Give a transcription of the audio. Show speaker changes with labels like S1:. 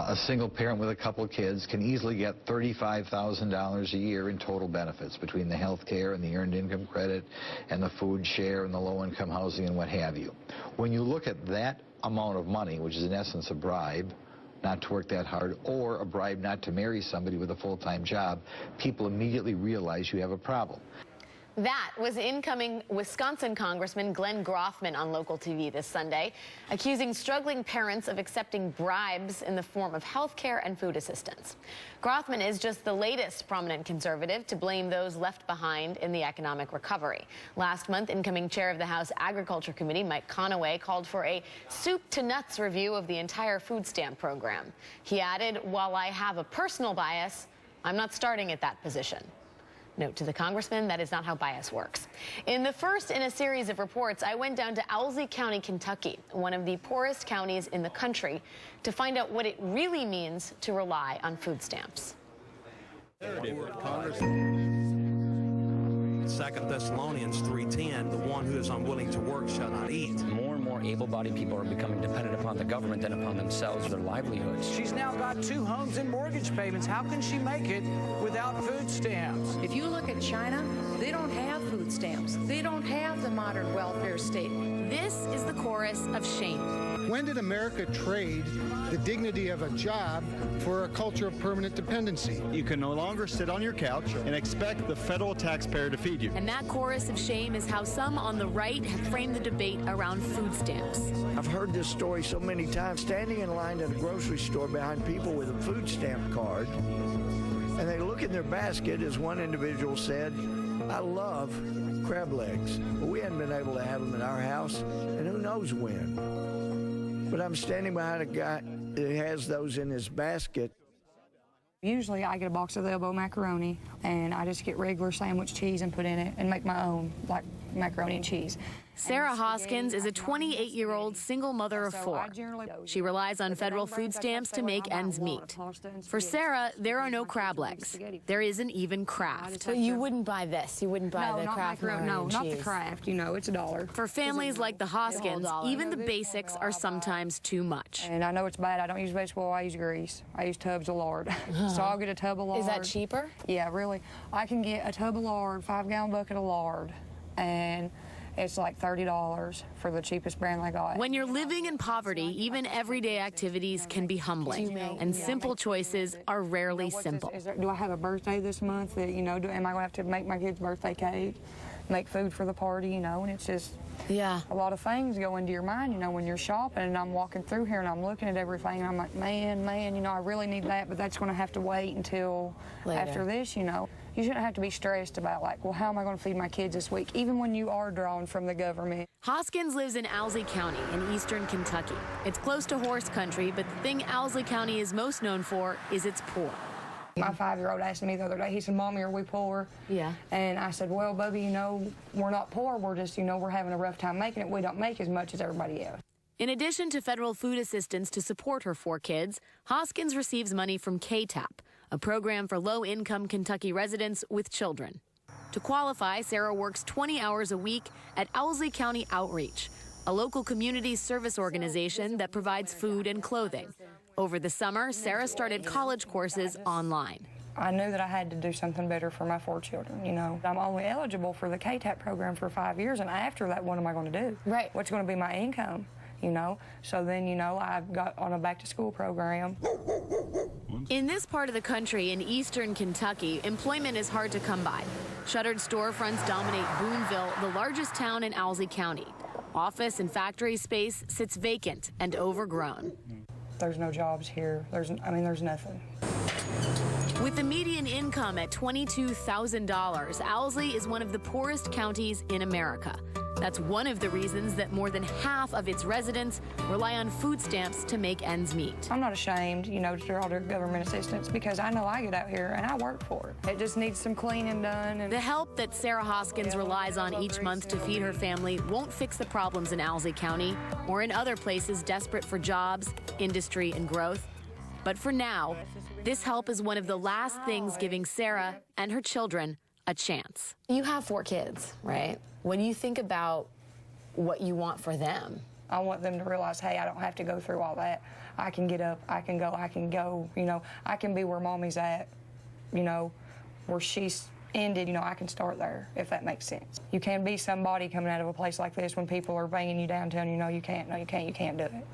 S1: A single parent with a couple of kids can easily get $35,000 a year in total benefits between the health care and the earned income credit and the food share and the low-income housing and what have you. When you look at that amount of money, which is in essence a bribe not to work that hard, or a bribe not to marry somebody with a full-time job, people immediately realize you have a problem.
S2: That was incoming Wisconsin Congressman Glenn Grothman on local TV this Sunday, accusing struggling parents of accepting bribes in the form of health care and food assistance. Grothman is just the latest prominent conservative to blame those left behind in the economic recovery. Last month, incoming chair of the House Agriculture Committee, Mike Conaway, called for a soup-to-nuts review of the entire food stamp program. He added, "While I have a personal bias, I'm not starting at that position." Note to the congressman, that is not how bias works. In the first in a series of reports, I went down to Owsley County, Kentucky, one of the poorest counties in the country, to find out what it really means to rely on food stamps.
S3: 2 Thessalonians 3:10, the one who is unwilling to work shall not eat.
S4: More and more able-bodied people are becoming dependent upon the government than upon themselves, their livelihoods.
S5: She's now got 2 homes and mortgage payments. How can she make it without food stamps?
S6: If you look at China, they don't have food stamps. They don't have the modern welfare state.
S2: This is the chorus of shame.
S7: When did America trade the dignity of a job for a culture of permanent dependency?
S8: You can no longer sit on your couch and expect the federal taxpayer to feed you.
S2: And that chorus of shame is how some on the right have framed the debate around food stamps.
S9: I've heard this story so many times, standing in line at a grocery store behind people with a food stamp card, and they look in their basket, as one individual said, "I love crab legs. Well, we hadn't been able to have them in our house, and who knows when. But I'm standing behind a guy that has those in his basket.
S10: Usually I get a box of elbow macaroni, and I just get regular sandwich cheese and put in it and make my own, like macaroni and cheese.
S2: Sarah Hoskins is a 28-year-old single mother of 4. She relies on federal food stamps to make ends meet. For Sarah, there are no crab legs. There isn't even Kraft.
S11: But you wouldn't buy this. You wouldn't buy the Kraft macaroni and
S10: not
S11: cheese.
S10: the Kraft. You know, it's $1.
S2: For families like the Hoskins, even the basics are sometimes too much.
S10: And I know it's bad. I don't use vegetable oil. I use grease. I use tubs of lard. So I'll get a tub of lard.
S11: Is that cheaper?
S10: Yeah, really. I can get a tub of lard, 5-gallon bucket of lard, and it's like $30 for the cheapest brand I got.
S2: When you're living in poverty, even everyday activities can be humbling, and simple choices are rarely simple.
S10: Do I have a birthday this month that, you know, am I going to have to make my kid's birthday cake, make food for the party, you know, and it's just,
S11: yeah,
S10: a lot of things go into your mind, you know, when you're shopping, and I'm walking through here and I'm looking at everything, and I'm like, man, you know, I really need that, but that's going to have to wait until
S11: later.
S10: After this, you know. You shouldn't have to be stressed about, like, well, how am I going to feed my kids this week, even when you are drawing from the government.
S2: Hoskins lives in Owsley County in eastern Kentucky. It's close to horse country, but the thing Owsley County is most known for is it's poor.
S10: My 5-year-old asked me the other day, he said, "Mommy, are we poor?"
S11: Yeah.
S10: And I said, "Well, Bubby, you know, we're not poor. We're just, you know, we're having a rough time making it. We don't make as much as everybody else."
S2: In addition to federal food assistance to support her 4 kids, Hoskins receives money from KTAP, a program for low-income Kentucky residents with children. To qualify, Sarah works 20 hours a week at Owsley County Outreach, a local community service organization that provides food and clothing. Over the summer, Sarah started college courses online.
S10: I knew that I had to do something better for my 4 children, you know. I'm only eligible for the KTAP program for 5 years, and after that, what am I going to do?
S11: Right.
S10: What's going to be my income, you know? So then, you know, I got on a back-to-school program.
S2: In this part of the country, in eastern Kentucky, employment is hard to come by. Shuttered storefronts dominate Boonville, the largest town in Owsley County. Office and factory space sits vacant and overgrown.
S10: There's no jobs here. There's nothing.
S2: With the median income at $22,000, Owsley is one of the poorest counties in America. That's one of the reasons that more than half of its residents rely on food stamps to make ends meet.
S10: I'm not ashamed, you know, to draw their government assistance because I know I get out here and I work for it. It just needs some cleaning done. And
S2: the help that Sarah Hoskins relies on each month to feed her family won't fix the problems in Owsley County or in other places desperate for jobs, industry, and growth. But for now, this help is one of the last things giving Sarah and her children a chance.
S11: You have 4 kids, right? When you think about what you want for them,
S10: I want them to realize, hey, I don't have to go through all that. I can get up, I can go, you know, I can be where mommy's at, you know, where she's ended, you know, I can start there, if that makes sense. You can be somebody coming out of a place like this when people are banging you downtown, you know, you can't do it.